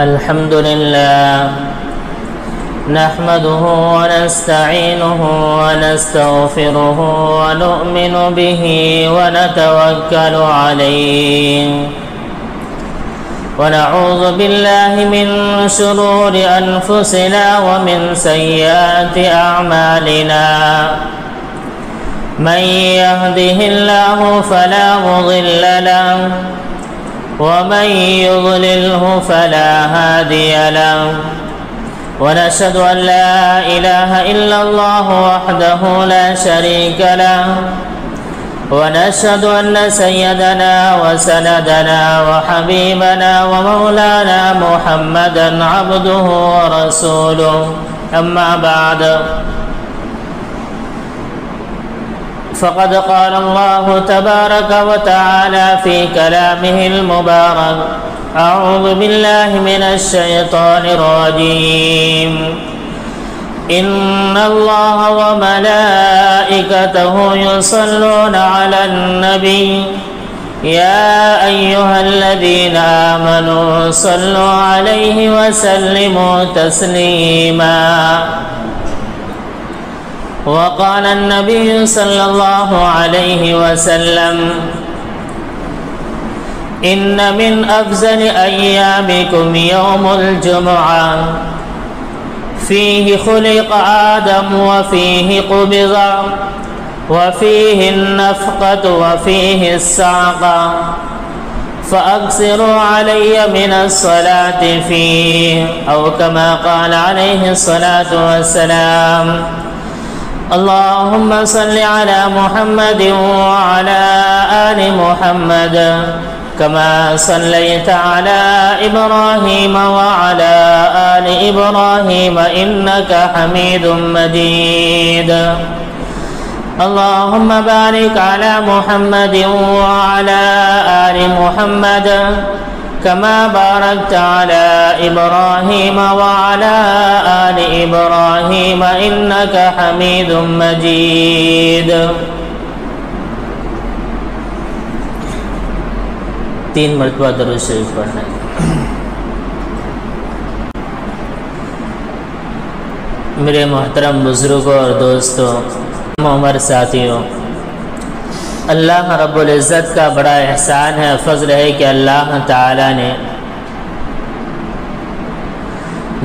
الحمد لله نحمده ونستعينه ونستغفره ونؤمن به ونتوكل عليه ونعوذ بالله من شرور أنفسنا ومن سيئات أعمالنا من يهده الله فلا مضل له ومن يضلله فلا هادي له ونشهد أن لا إله إلا الله وحده لا شريك له ونشهد أن سيدنا وسندنا وحبيبنا ومولانا محمدا عبده ورسوله أما بعد فقد قال الله تبارك وتعالى في كلامه المبارك أعوذ بالله من الشيطان الرجيم إن الله وملائكته يصلون على النبي يا أيها الذين آمنوا صلوا عليه وسلموا تسليما وقال النبي صلى الله عليه وسلم إن من أفضل أيامكم يوم الجمعة فيه خلق آدم وفيه قبض وفيه النفقة وفيه الصعقة فأكثروا علي من الصلاة فيه أو كما قال عليه الصلاة والسلام اللهم صل على محمد وعلى آل محمد كما صليت على إبراهيم وعلى آل إبراهيم إنك حميد مجيد اللهم بارك على محمد وعلى آل محمد كما باركت على إبراهيم وعلى آل إبراهيم إنك حميد مجيد 3 مرتبہ درود شریف پڑھنا ہے۔ میرے محترم بزرگوں اور دوستوں، عمر ساتھیوں، اللہ رب العزت کا بڑا احسان ہے، فضل ہے کہ اللہ تعالی نے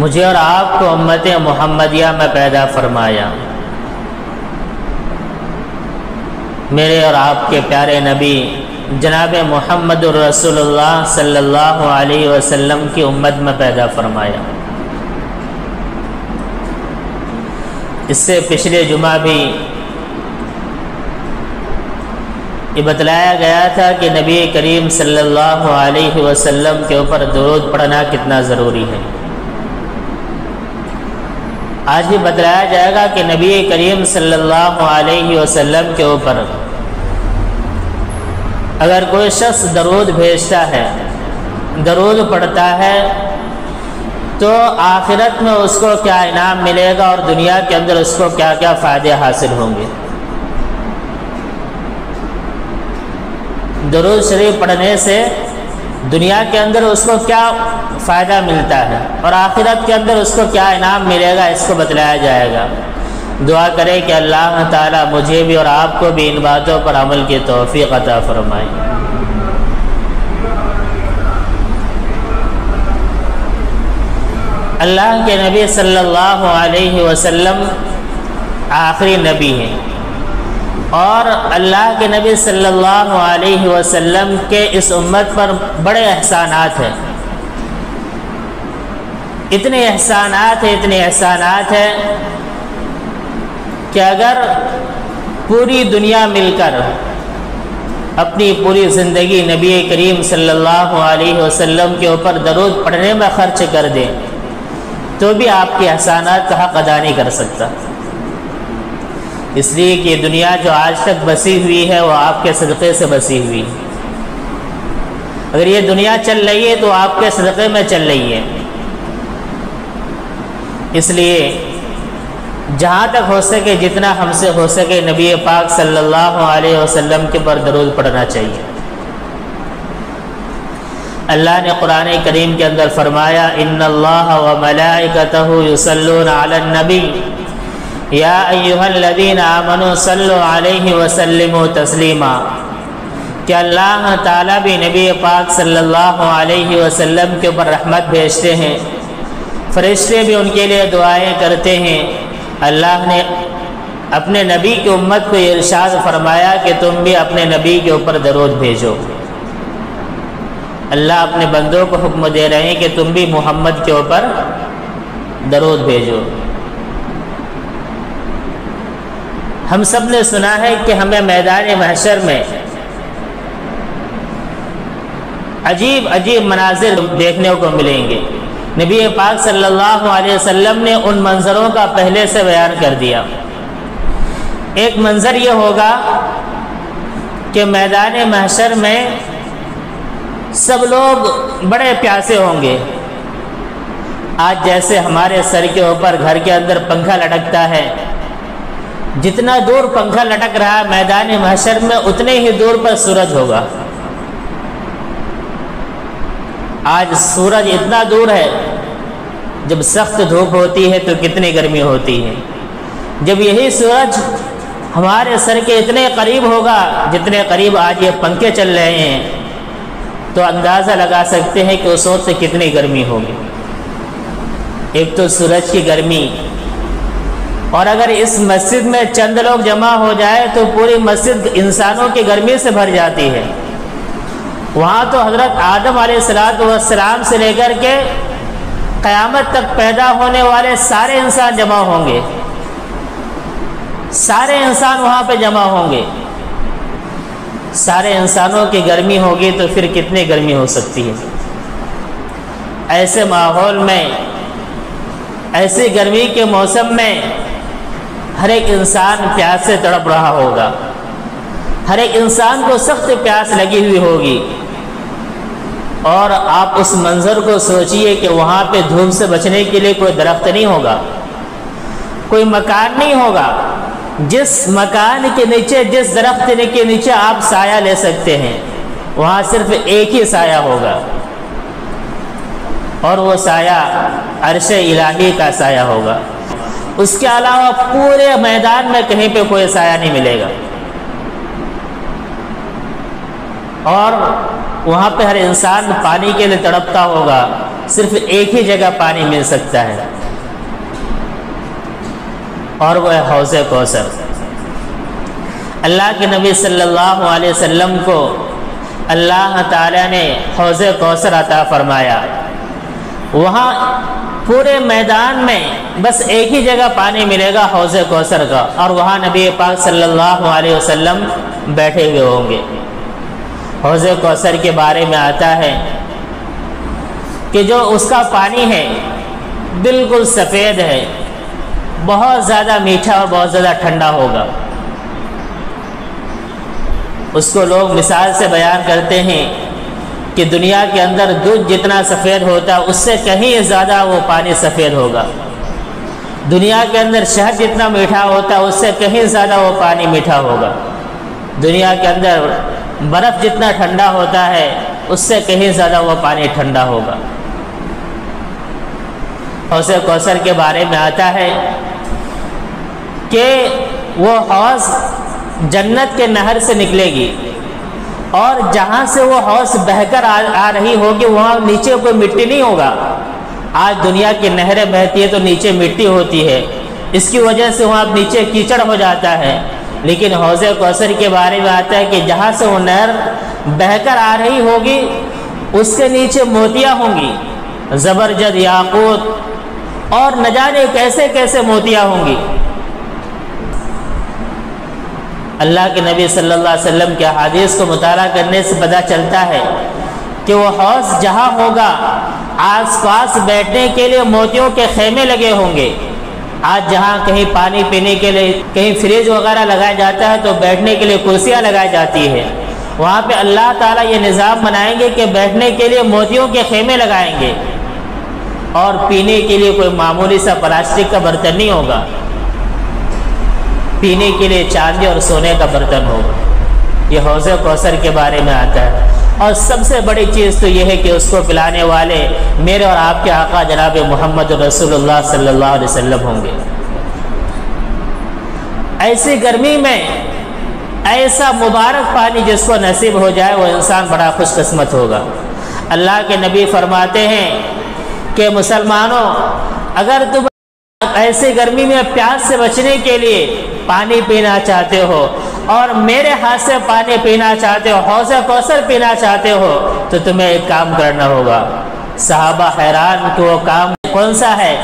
مجھے اور آپ کو امت محمدیہ میں پیدا فرمایا۔ میرے اور آپ کے پیارے نبی جناب محمد الرسول اللہ صلی اللہ علیہ وسلم کی امت میں پیدا فرمایا۔ اس سے پچھلے جمعہ بھی یہ بتلایا گیا تھا کہ نبی کریم صلی اللہ علیہ وسلم کے اوپر درود پڑھنا کتنا ضروری ہے۔ آج بھی بتلایا جائے گا کہ نبی کریم صلی اللہ علیہ وسلم کے اوپر اگر کوئی شخص درود بھیجتا ہے، درود پڑھتا ہے، تو آخرت میں اس کو کیا انعام ملے گا اور دنیا کے اندر اس کو کیا کیا فائدے حاصل ہوں گے۔ درود شریف پڑھنے سے دنیا کے اندر اس کو کیا فائدہ ملتا ہے اور آخرت کے اندر اس کو کیا انعام ملے گا، اس کو بتلایا جائے گا۔ دعا کرے کہ اللہ تعالیٰ مجھے بھی اور آپ کو بھی ان باتوں پر عمل کی توفیق عطا فرمائے۔ اللہ کے نبی صلی اللہ علیہ وسلم آخری نبی ہیں، اور اللہ کے نبی صلی اللہ علیہ وسلم کے اس امت پر بڑے احسانات ہیں، اتنے احسانات ہیں کہ اگر پوری دنیا مل کر اپنی پوری زندگی نبی کریم صلی اللہ علیہ وسلم کے اوپر درود پڑھنے میں خرچ کر دے تو بھی آپ کے احسانات کا حق ادا نہیں کر سکتا، اس لیے کہ دنیا جو آج تک بسی ہوئی ہے وہ آپ کے صدقے سے بسی ہوئی ہے۔ اگر یہ دنیا چل رہی ہے تو آپ کے صدقے میں چل رہی ہے، اس لیے جہاں تک ہو سکے، جتنا ہم سے ہو سکے، نبی پاک صلی اللہ علیہ وسلم کے پر درود پڑھنا چاہیے۔ اللہ نے قرآن کریم کے اندر فرمایا ان اللہ و ملائکتہ یصلون علی النبی یا ایھا الذین آمنوا صلوا علیہ وسلموا تسلیما، کہ اللہ تعالیٰ بھی نبی پاک صلی اللہ علیہ وسلم کے اوپر رحمت بھیجتے ہیں، فرشتے بھی ان کے لیے دعائیں کرتے ہیں۔ اللہ نے اپنے نبی کی امت کو یہ ارشاد فرمایا کہ تم بھی اپنے نبی کے اوپر درود بھیجو۔ اللہ اپنے بندوں کو حکم دے رہے ہیں کہ تم بھی محمد کے اوپر درود بھیجو۔ ہم سب نے سنا ہے کہ ہمیں میدان محشر میں عجیب عجیب مناظر دیکھنے کو ملیں گے۔ نبی پاک صلی اللہ علیہ وسلم نے ان منظروں کا پہلے سے بیان کر دیا۔ ایک منظر یہ ہوگا کہ میدان محشر میں سب لوگ بڑے پیاسے ہوں گے۔ آج جیسے ہمارے سر کے اوپر گھر کے اندر پنکھا لٹکتا ہے، جتنا دور پنکھا لٹک رہا ہے میدان محشر میں اتنے ہی دور پر سورج ہوگا۔ آج سورج اتنا دور ہے، جب سخت دھوپ ہوتی ہے تو کتنی گرمی ہوتی ہے۔ جب یہی سورج ہمارے سر کے اتنے قریب ہوگا جتنے قریب آج یہ پنکھے چل رہے ہیں، تو اندازہ لگا سکتے ہیں کہ اس وقت کتنی گرمی ہوگی۔ ایک تو سورج کی گرمی، اور اگر اس مسجد میں چند لوگ جمع ہو جائے تو پوری مسجد انسانوں کی گرمی سے بھر جاتی ہے۔ وہاں تو حضرت آدم علیہ السلام سے لے کر کے قیامت تک پیدا ہونے والے سارے انسان جمع ہوں گے، سارے انسان وہاں پہ جمع ہوں گے۔ سارے انسانوں کی گرمی ہوگی تو پھر کتنی گرمی ہو سکتی ہے۔ ایسے ماحول میں، ایسی گرمی کے موسم میں ہر ایک انسان پیاس سے تڑپ رہا ہوگا، ہر ایک انسان کو سخت پیاس لگی ہوئی ہوگی۔ اور آپ اس منظر کو سوچئے کہ وہاں پہ دھوپ سے بچنے کے لیے کوئی درخت نہیں ہوگا، کوئی مکان نہیں ہوگا۔ جس مکان کے نیچے، جس درخت کے نیچے آپ سایہ لے سکتے ہیں، وہاں صرف ایک ہی سایہ ہوگا، اور وہ سایہ عرش الہی کا سایہ ہوگا۔ اس کے علاوہ پورے میدان میں کہیں پہ کوئی سایہ نہیں ملے گا، اور وہاں پہ ہر انسان پانی کے لیے تڑپتا ہوگا، صرف ایک ہی جگہ پانی مل سکتا ہے، اور وہ ہے حوض کوثر۔ اللہ کے نبی صلی اللہ علیہ وسلم کو اللہ تعالیٰ نے حوض کوثر عطا فرمایا۔ وہاں پورے میدان میں بس ایک ہی جگہ پانی ملے گا، حوض کوثر کا، اور وہاں نبی پاک صلی اللہ علیہ وسلم بیٹھے ہوئے ہوں گے۔ حوض کوثر کے بارے میں آتا ہے کہ جو اس کا پانی ہے بالکل سفید ہے، بہت زیادہ میٹھا اور بہت زیادہ ٹھنڈا ہوگا۔ اس کو لوگ مثال سے بیان کرتے ہیں کہ دنیا کے اندر دودھ جتنا سفید ہوتا ہے اس سے کہیں زیادہ وہ پانی سفید ہوگا۔ دنیا کے اندر شہد جتنا میٹھا ہوتا ہے اس سے کہیں زیادہ وہ پانی میٹھا ہوگا۔ دنیا کے اندر برف جتنا ٹھنڈا ہوتا ہے اس سے کہیں زیادہ وہ پانی ٹھنڈا ہوگا۔ حوض کوثر کے بارے میں آتا ہے کہ وہ حوض جنت کے نہر سے نکلے گی، اور جہاں سے وہ حوض بہہ کر آ رہی ہوگی وہاں نیچے کوئی مٹی نہیں ہوگا۔ آج دنیا کی نہریں بہتی ہے تو نیچے مٹی ہوتی ہے، اس کی وجہ سے وہاں نیچے کیچڑ ہو جاتا ہے، لیکن حوض کوثر کے بارے میں آتا ہے کہ جہاں سے وہ نہر بہہ کر آ رہی ہوگی اس کے نیچے موتیاں ہوں گی، زبرجد، یاقوت، اور نہ جانے کیسے کیسے موتیاں ہوں گی۔ اللہ کے نبی صلی اللہ علیہ وسلم کے احادیث کو مطالعہ کرنے سے پتہ چلتا ہے کہ وہ حوض جہاں ہوگا آس پاس بیٹھنے کے لیے موتیوں کے خیمے لگے ہوں گے۔ آج جہاں کہیں پانی پینے کے لیے کہیں فریج وغیرہ لگایا جاتا ہے تو بیٹھنے کے لیے کرسیاں لگائی جاتی ہے، وہاں پہ اللہ تعالیٰ یہ نظام بنائیں گے کہ بیٹھنے کے لیے موتیوں کے خیمے لگائیں گے، اور پینے کے لیے کوئی معمولی سا پلاسٹک کا برتن نہیں ہوگا، پینے کے لیے چاندی اور سونے کا برتن ہوگا۔ یہ حوض کوثر کے بارے میں آتا ہے۔ اور سب سے بڑی چیز تو یہ ہے کہ اس کو پلانے والے میرے اور آپ کے آقا جناب محمد رسول اللہ صلی اللہ علیہ وسلم ہوں گے۔ ایسی گرمی میں ایسا مبارک پانی جس کو نصیب ہو جائے وہ انسان بڑا خوش قسمت ہوگا۔ اللہ کے نبی فرماتے ہیں کہ مسلمانوں، اگر تم ایسی گرمی میں پیاس سے بچنے کے لیے پانی پینا چاہتے ہو اور میرے ہاتھ سے پانی پینا چاہتے ہو، حوض کوثر پینا چاہتے ہو، تو تمہیں ایک کام کرنا ہوگا۔ صحابہ حیران کہ وہ کام کون سا ہے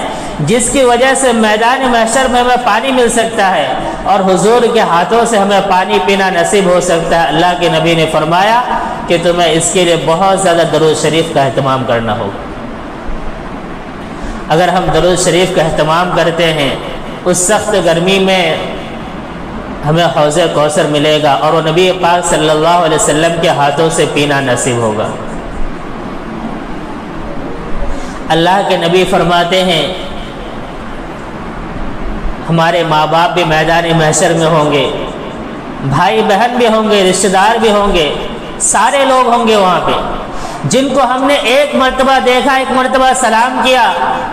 جس کی وجہ سے میدان محشر میں ہمیں پانی مل سکتا ہے اور حضور کے ہاتھوں سے ہمیں پانی پینا نصیب ہو سکتا ہے۔ اللہ کے نبی نے فرمایا کہ تمہیں اس کے لیے بہت زیادہ درود شریف کا اہتمام کرنا ہوگا۔ اگر ہم درود شریف کا اہتمام کرتے ہیں اس سخت گرمی میں ہمیں حوض کوثر ملے گا اور وہ نبی پاک صلی اللہ علیہ وسلم کے ہاتھوں سے پینا نصیب ہوگا۔ اللہ کے نبی فرماتے ہیں ہمارے ماں باپ بھی میدان محشر میں ہوں گے، بھائی بہن بھی ہوں گے، رشتہ دار بھی ہوں گے، سارے لوگ ہوں گے وہاں پہ جن کو ہم نے ایک مرتبہ دیکھا، ایک مرتبہ سلام کیا،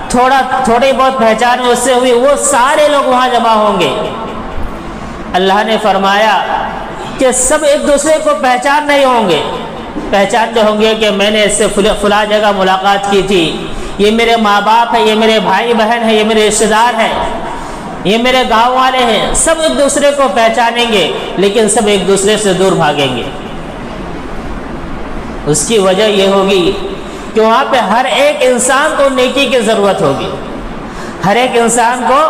تھوڑی بہت پہچان اس سے ہوئی، وہ سارے لوگ وہاں جمع ہوں گے۔ اللہ نے فرمایا کہ سب ایک دوسرے کو پہچان نہیں ہوں گے، پہچانتے ہوں گے کہ میں نے اس سے فلاں جگہ ملاقات کی تھی، یہ میرے ماں باپ ہیں، یہ میرے بھائی بہن ہیں، یہ میرے رشتہ دار ہیں، یہ میرے گاؤں والے ہیں۔ سب ایک دوسرے کو پہچانیں گے لیکن سب ایک دوسرے سے دور بھاگیں گے۔ اس کی وجہ یہ ہوگی کہ وہاں پہ ہر ایک انسان کو نیکی کی ضرورت ہوگی، ہر ایک انسان کو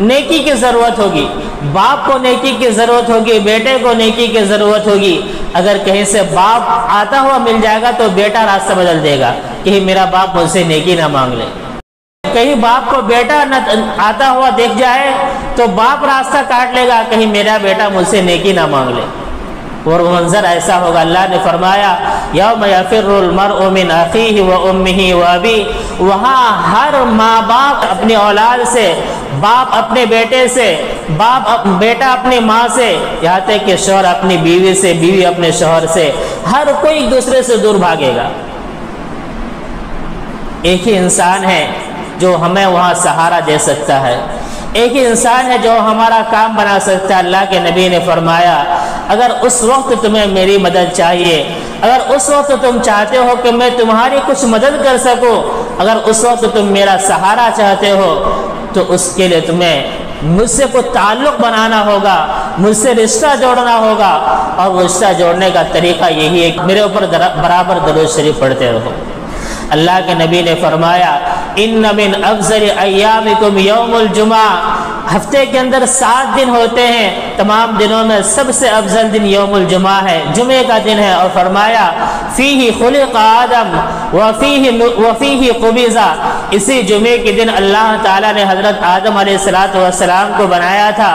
نیکی کی ضرورت ہوگی، باپ کو نیکی کی ضرورت ہوگی، بیٹے کو نیکی کی ضرورت ہوگی۔ اگر کہیں سے باپ آتا ہوا مل جائے گا تو بیٹا راستہ بدل دے گا کہ میرا باپ مجھ سے نیکی نہ مانگ لے۔ کہیں باپ کو بیٹا نہ آتا ہوا دیکھ جائے تو باپ راستہ کاٹ لے گا، کہیں میرا بیٹا مجھ سے نیکی نہ مانگ لے، اور وہ منظر ایسا ہوگا۔ اللہ نے فرمایا یوم یفر المرء من اخیہ و امہ و ابیہ، وہاں ہر ماں باپ اپنی اولاد سے، باپ اپنے بیٹے سے، بیٹا اپنی ماں سے، یہاں تک کہ شوہر اپنی بیوی سے، بیوی اپنے شوہر سے، ہر کوئی ایک دوسرے سے دور بھاگے گا۔ ایک ہی انسان ہے جو ہمیں وہاں سہارا دے سکتا ہے، ایک ہی انسان ہے جو ہمارا کام بنا سکتا ہے۔ اللہ کے نبی نے فرمایا اگر اس وقت تمہیں میری مدد چاہیے، اگر اس وقت تم چاہتے ہو کہ میں تمہاری کچھ مدد کر سکوں، اگر اس وقت تم میرا سہارا چاہتے ہو تو اس کے لیے تمہیں مجھ سے کوئی تعلق بنانا ہوگا، مجھ سے رشتہ جوڑنا ہوگا، اور وہ رشتہ جوڑنے کا طریقہ یہی ہے کہ میرے اوپر برابر درود شریف پڑھتے رہو۔ اللہ کے نبی نے فرمایا ان من افضل ایامکم یوم الجمعہ، ہفتے کے اندر 7 دن ہوتے ہیں، تمام دنوں میں سب سے افضل دن یوم الجمعہ ہے، جمعے کا دن ہے، اور فرمایا فیہ خلق آدم وفیہ قبض، اسی جمعے کے دن اللہ تعالیٰ نے حضرت آدم علیہ السلام کو بنایا تھا،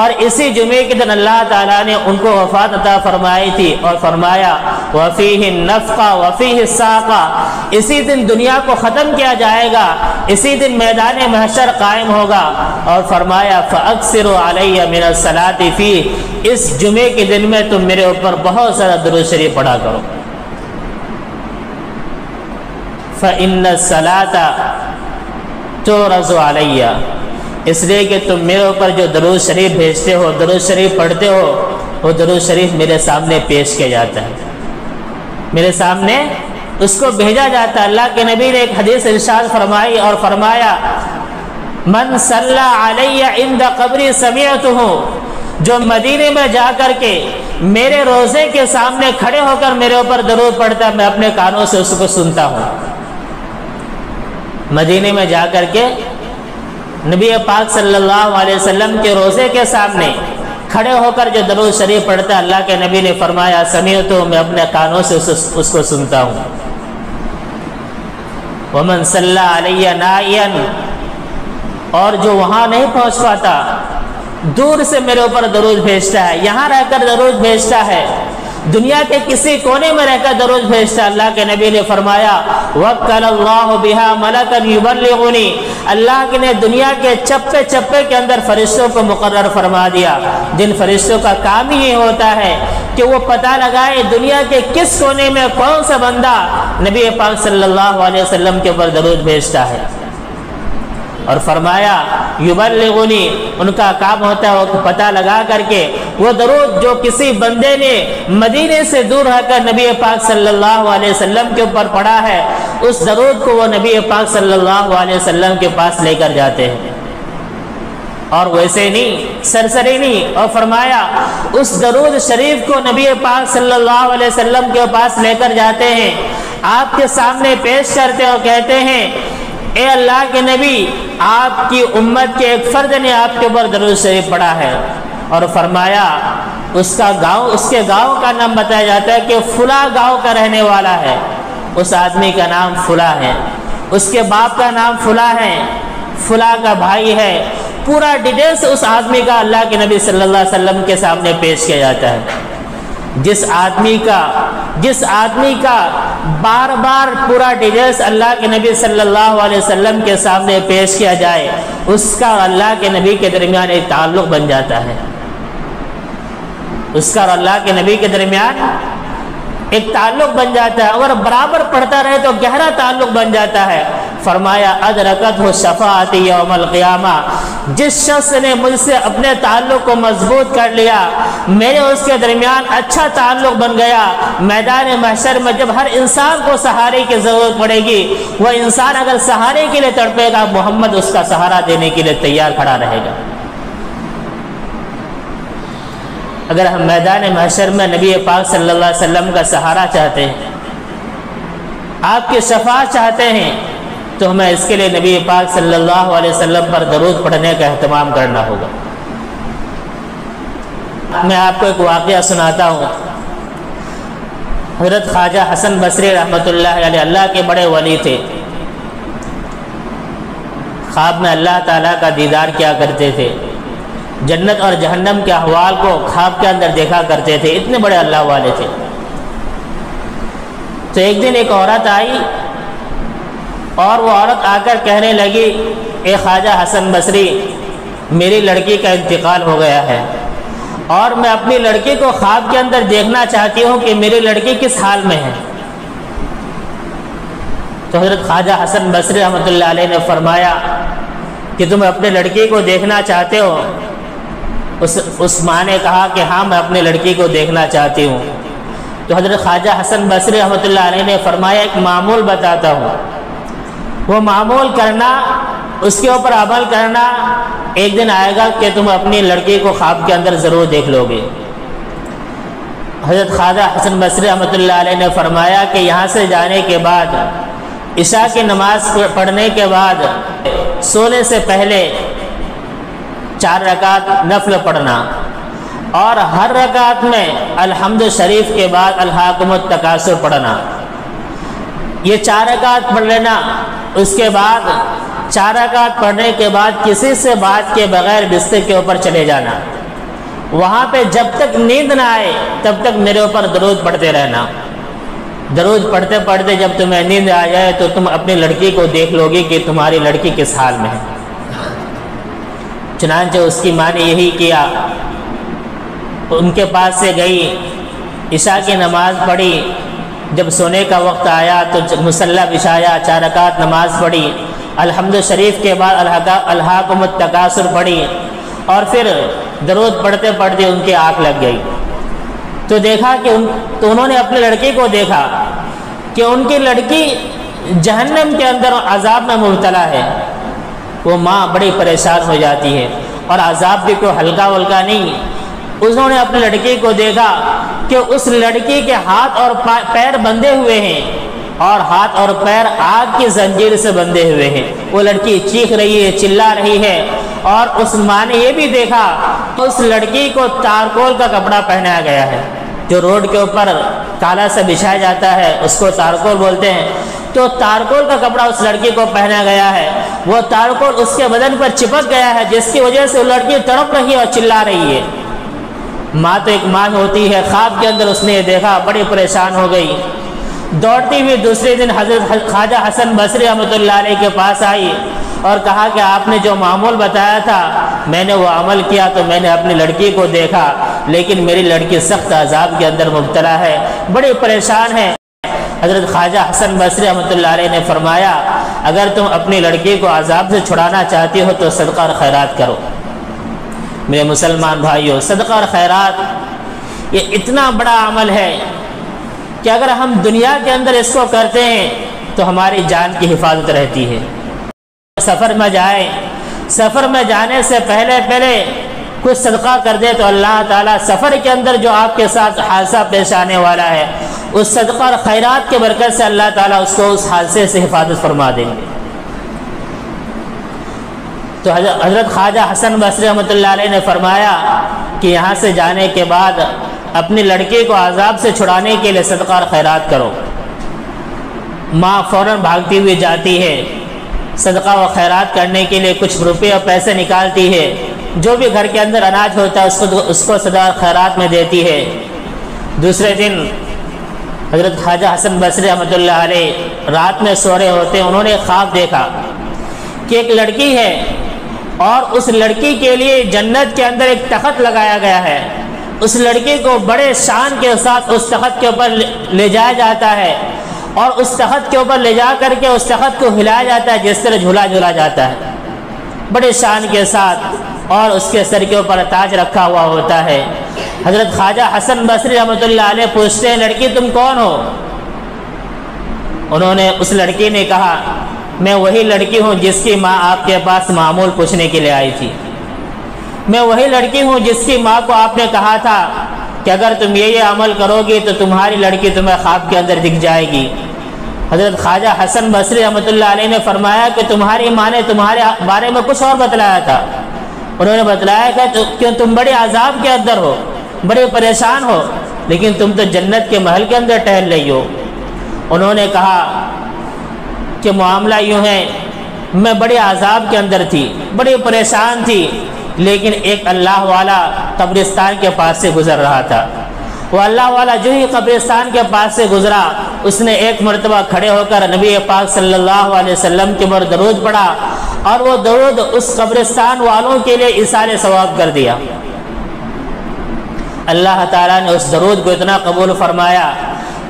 اور اسی جمعے کے دن اللہ تعالیٰ نے ان کو وفات عطا فرمائی تھی، اور فرمایا وفیہ النفخہ وفیہ الساقہ، اسی دن دنیا کو ختم کیا جائے گا، اسی دن میدان محشر قائم ہوگا، اور فرمایا فَأَكْثِرُوا عَلَيَّ مِنَ الصَّلَاةِ فِيهِ، اس جمعے کے دن میں تم میرے اوپر بہت زیادہ درود شریف پڑھا کرو۔ فَإِنَّ الصَّلَاةَ تُعْرَضُ عَلَيَّ، اس لیے کہ تم میرے اوپر جو درود شریف بھیجتے ہو، درود شریف پڑھتے ہو، وہ درود شریف میرے سامنے پیش کیا جاتا ہے، میرے سامنے اس کو بھیجا جاتا ہے۔ اللہ کے نبی نے ایک حدیث ارشاد فرمائی اور فرمایا من صلی علی عند قبری سمعتہ، جو مدینے میں جا کر کے میرے روضے کے سامنے کھڑے ہو کر میرے اوپر درود پڑھتا ہے، میں اپنے کانوں سے اس کو سنتا ہوں۔ مدینے میں جا کر کے نبی پاک صلی اللہ علیہ وسلم کے روضے کے سامنے کھڑے ہو کر جو درود شریف پڑھتا ہے، اللہ کے نبی نے فرمایا سمعتہ، میں اپنے کانوں سے اس کو سنتا ہوں۔ ومن صلی علی نائیا، اور جو وہاں نہیں پہنچ پاتا، دور سے میرے اوپر درود بھیجتا ہے، یہاں رہ کر درود بھیجتا ہے، دنیا کے کسی کونے میں رہ کر درود بھیجتا. اللہ کے نبی نے فرمایا وکل اللہ بہا ملکا یبلغنی، اللہ نے دنیا کے چپے چپے کے اندر فرشتوں کو مقرر فرما دیا، جن فرشتوں کا کام ہی یہ ہوتا ہے کہ وہ پتہ لگائے دنیا کے کس کونے میں کون سا بندہ نبی پاک صلی اللہ علیہ وسلم کے اوپر درود بھیجتا ہے. اور فرمایا یبلغنی، ان کا کام ہوتا ہے وہ پتہ لگا کر کے وہ درود جو کسی بندے نے مدینے سے دور رہ کر نبی پاک صلی اللہ علیہ وسلم کے اوپر پڑھا ہے، اس درود کو وہ نبی پاک صلی اللہ علیہ وسلم کے پاس لے کر جاتے ہیں. اور ویسے نہیں، سرسری نہیں. اور فرمایا اس درود شریف کو نبی پاک صلی اللہ علیہ وسلم کے پاس لے کر جاتے ہیں، آپ کے سامنے پیش کرتے اور کہتے ہیں اے اللہ کے نبی، آپ کی امت کے ایک فرد نے آپ کے اوپر درود شریف پڑھا ہے. اور فرمایا اس کے گاؤں کا نام بتایا جاتا ہے کہ فلاں گاؤں کا رہنے والا ہے، اس آدمی کا نام فلاں ہے، اس کے باپ کا نام فلاں ہے، فلاں کا بھائی ہے. پورا ڈیٹیلز اس آدمی کا اللہ کے نبی صلی اللہ علیہ وسلم کے سامنے پیش کیا جاتا ہے. جس آدمی کا بار بار پورا ڈیٹیلز اللہ کے نبی صلی اللہ علیہ وسلم کے سامنے پیش کیا جائے، اس کا اللہ کے نبی کے درمیان ایک تعلق بن جاتا ہے. اس کا اور اللہ کے نبی کے درمیان ایک تعلق بن جاتا ہے. اگر برابر پڑھتا رہے تو گہرا تعلق بن جاتا ہے. فرمایا ادرکتہ شفاعتی یوم القیامہ، جس شخص نے مجھ سے اپنے تعلق کو مضبوط کر لیا، میرے اس کے درمیان اچھا تعلق بن گیا، میدان محشر میں جب ہر انسان کو سہارے کی ضرورت پڑے گی، وہ انسان اگر سہارے کے لیے تڑپے گا، محمد اس کا سہارا دینے کے لیے تیار کھڑا رہے گا. اگر ہم میدان محشر میں نبی پاک صلی اللہ علیہ وسلم کا سہارا چاہتے ہیں، آپ کی شفاعت چاہتے ہیں، تو ہمیں اس کے لیے نبی پاک صلی اللہ علیہ وسلم پر درود پڑھنے کا اہتمام کرنا ہوگا. میں آپ کو ایک واقعہ سناتا ہوں. حضرت خواجہ حسن بصری رحمۃ اللہ علیہ اللہ کے بڑے ولی تھے. خواب میں اللہ تعالیٰ کا دیدار کیا کرتے تھے، جنت اور جہنم کے احوال کو خواب کے اندر دیکھا کرتے تھے، اتنے بڑے اللہ والے تھے. تو ایک دن ایک عورت آئی اور وہ عورت آ کر کہنے لگی اے خواجہ حسن بصری، میری لڑکی کا انتقال ہو گیا ہے اور میں اپنی لڑکی کو خواب کے اندر دیکھنا چاہتی ہوں کہ میری لڑکی کس حال میں ہے. تو حضرت خواجہ حسن بصری رحمۃ اللہ علیہ نے فرمایا کہ تم اپنے لڑکی کو دیکھنا چاہتے ہو؟ اس ماں نے کہا کہ ہاں میں اپنی لڑکی کو دیکھنا چاہتی ہوں. تو حضرت خواجہ حسن بصری رحمۃ اللہ علیہ نے فرمایا ایک معمول بتاتا ہوں، وہ معمول کرنا، اس کے اوپر عمل کرنا، ایک دن آئے گا کہ تم اپنی لڑکی کو خواب کے اندر ضرور دیکھ لو گے. حضرت خواجہ حسن بصری رحمۃ اللہ علیہ نے فرمایا کہ یہاں سے جانے کے بعد، عشاء کی نماز پڑھنے کے بعد، سونے سے پہلے 4 رکعت نفل پڑھنا، اور ہر رکعت میں الحمد شریف کے بعد الہاکم التکاثر پڑھنا. یہ 4 رکعت پڑھ لینا. اس کے بعد 4 رکعت پڑھنے کے بعد کسی سے بات کے بغیر بستر کے اوپر چلے جانا. وہاں پہ جب تک نیند نہ آئے تب تک میرے اوپر درود پڑھتے رہنا. درود پڑھتے پڑھتے جب تمہیں نیند آ جائے تو تم اپنی لڑکی کو دیکھ لو گی کہ تمہاری لڑکی کس حال میں ہے. چنانچہ اس کی ماں نے یہی کیا، ان کے پاس سے گئی، عشاء کی نماز پڑھی. جب سونے کا وقت آیا تو مصلی بچھایا، 4 رکعت نماز پڑھی، الحمد شریف کے بعد الہاکم التکاثر پڑھی، اور پھر درود پڑھتے پڑھتے ان کی آنکھ لگ گئی. تو دیکھا کہ انہوں نے اپنی لڑکی کو دیکھا کہ ان کی لڑکی جہنم کے اندر عذاب میں مبتلا ہے. وہ ماں بڑی پریشان ہو جاتی ہے، اور عذاب بھی کوئی ہلکا ولکا نہیں. انہوں نے اپنی لڑکی کو دیکھا کہ اس لڑکی کے ہاتھ اور پیر بندھے ہوئے ہیں، اور ہاتھ اور پیر آگ کی زنجیر سے بندھے ہوئے ہیں. وہ لڑکی چیخ رہی ہے، چلا رہی ہے. اور اس ماں نے یہ بھی دیکھا کہ اس لڑکی کو تارکول کا کپڑا پہنایا گیا ہے، جو روڈ کے اوپر کالا سے بچھایا جاتا ہے، اس کو تارکول بولتے ہیں. تو تارکول کا کپڑا اس لڑکی کو پہنا گیا ہے. وہ تارکول اس کے بدن پر چپک گیا ہے، جس کی وجہ سے وہ لڑکی تڑپ رہی ہے اور چلا رہی ہے. ماں تو ایک ماں ہوتی ہے، خواب کے اندر اس نے یہ دیکھا، بڑی پریشان ہو گئی، دوڑتی ہوئی دوسرے دن حضرت خواجہ حسن بصری رحمۃ اللہ علیہ کے پاس آئی اور کہا کہ آپ نے جو معمول بتایا تھا میں نے وہ عمل کیا، تو میں نے اپنی لڑکی کو دیکھا لیکن میری لڑکی سخت عذاب کے اندر مبتلا ہے، بڑی پریشان ہے۔ حضرت خواجہ حسن بصری رحمۃ اللہ علیہ نے فرمایا اگر تم اپنی لڑکی کو عذاب سے چھڑانا چاہتی ہو تو صدقہ اور خیرات کرو۔ میرے مسلمان بھائیوں، صدقہ اور خیرات یہ اتنا بڑا عمل ہے کہ اگر ہم دنیا کے اندر اس کو کرتے ہیں تو ہماری جان کی حفاظت رہتی ہے۔ سفر میں جائیں، سفر میں جانے سے پہلے کچھ صدقہ کر دے تو اللہ تعالیٰ سفر کے اندر جو آپ کے ساتھ حادثہ پیش آنے والا ہے اس صدقہ اور خیرات کے برکت سے اللہ تعالیٰ اس کو اس حادثے سے حفاظت فرما دیں گے۔ تو حضرت خواجہ حسن بصری رحمۃ اللہ علیہ نے فرمایا کہ یہاں سے جانے کے بعد اپنی لڑکی کو عذاب سے چھڑانے کے لیے صدقہ اور خیرات کرو۔ ماں فوراً بھاگتی ہوئی جاتی ہے، صدقہ و خیرات کرنے کے لیے کچھ روپے اور پیسے نکالتی ہے، جو بھی گھر کے اندر اناج ہوتا ہے اس کو صدقہ اور خیرات میں دیتی ہے۔ دوسرے دن حضرت خواجہ حسن بصری رحمۃ اللہ علیہ رات میں سو رہے ہوتے ہیں، انہوں نے خواب دیکھا کہ ایک لڑکی ہے اور اس لڑکی کے لیے جنت کے اندر ایک تخت لگایا گیا ہے، اس لڑکی کو بڑے شان کے ساتھ اس تخت کے اوپر لے جایا جاتا ہے اور اس تخت کے اوپر لے جا کر کے اس تخت کو ہلایا جاتا ہے جس طرح جھولا جھولا جاتا ہے، بڑے شان کے ساتھ، اور اس کے سر کے اوپر تاج رکھا ہوا ہوتا ہے۔ حضرت خواجہ حسن بصری رحمۃ اللہ علیہ پوچھتے ہیں لڑکی تم کون ہو؟ انہوں نے اس لڑکی نے کہا میں وہی لڑکی ہوں جس کی ماں آپ کے پاس معمول پوچھنے کے لیے آئی تھی، میں وہی لڑکی ہوں جس کی ماں کو آپ نے کہا تھا کہ اگر تم یہ عمل کرو گی تو تمہاری لڑکی تمہیں خواب کے اندر دکھ جائے گی۔ حضرت خواجہ حسن بصری رحمۃ اللہ علیہ نے فرمایا کہ تمہاری ماں نے تمہارے بارے میں کچھ اور بتلایا تھا، انہوں نے بتلایا کہ تم بڑے عذاب کے اندر ہو، بڑے پریشان ہو، لیکن تم تو جنت کے محل کے اندر ٹہل رہی ہو۔ انہوں نے کہا کہ معاملہ یوں ہے میں بڑے عذاب کے اندر تھی، بڑی پریشان تھی، لیکن ایک اللہ والا قبرستان کے پاس سے گزر رہا تھا، وہ اللہ والا جو ہی قبرستان کے پاس سے گزرا اس نے ایک مرتبہ کھڑے ہو کر نبی پاک صلی اللہ علیہ وسلم کے اوپر درود پڑھا اور وہ درود اس قبرستان والوں کے لیے ایصال ثواب کر دیا۔ اللہ تعالیٰ نے اس درود کو اتنا قبول فرمایا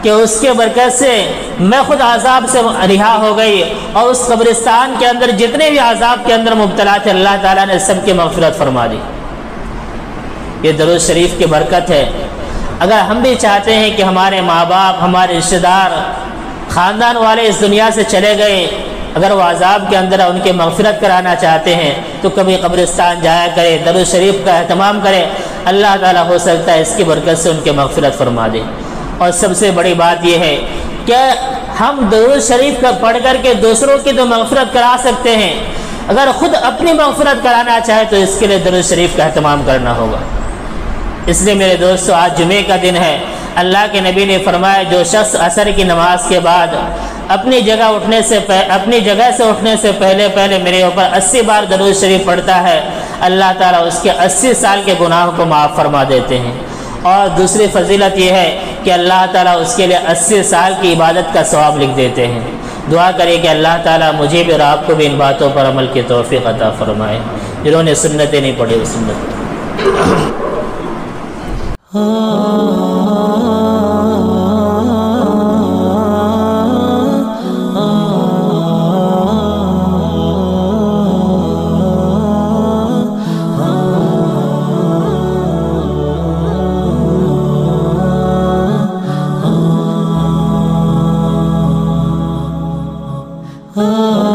کہ اس کے برکت سے میں خود عذاب سے رہا ہو گئی، اور اس قبرستان کے اندر جتنے بھی عذاب کے اندر مبتلا تھے اللہ تعالیٰ نے سب کی مغفرت فرما دی۔ یہ درود شریف کی برکت ہے۔ اگر ہم بھی چاہتے ہیں کہ ہمارے ماں باپ، ہمارے رشتہ دار، خاندان والے اس دنیا سے چلے گئے، اگر وہ عذاب کے اندر ان کی مغفرت کرانا چاہتے ہیں تو کبھی قبرستان جایا کرے، درود شریف کا اہتمام کرے، اللہ تعالیٰ ہو سکتا ہے اس کی برکت سے ان کی مغفرت فرما دے۔ اور سب سے بڑی بات یہ ہے کہ ہم درود شریف کا پڑھ کر کے دوسروں کی تو مغفرت کرا سکتے ہیں، اگر خود اپنی مغفرت کرانا چاہے تو اس کے لیے درود شریف کا اہتمام کرنا ہوگا۔ اس لیے میرے دوستو آج جمعے کا دن ہے، اللہ کے نبی نے فرمایا جو شخص عصر کی نماز کے بعد اپنی جگہ سے اٹھنے سے پہلے میرے اوپر 80 بار درود شریف پڑھتا ہے، اللہ تعالیٰ اس کے 80 سال کے گناہوں کو معاف فرما دیتے ہیں۔ اور دوسری فضیلت یہ ہے کہ اللہ تعالیٰ اس کے لیے 80 سال کی عبادت کا ثواب لکھ دیتے ہیں۔ دعا کریں کہ اللہ تعالیٰ مجھے بھی اور آپ کو بھی ان باتوں پر عمل کی توفیق عطا فرمائے، جنہوں نے سنتیں نہیں پڑھی وہ سنت Oh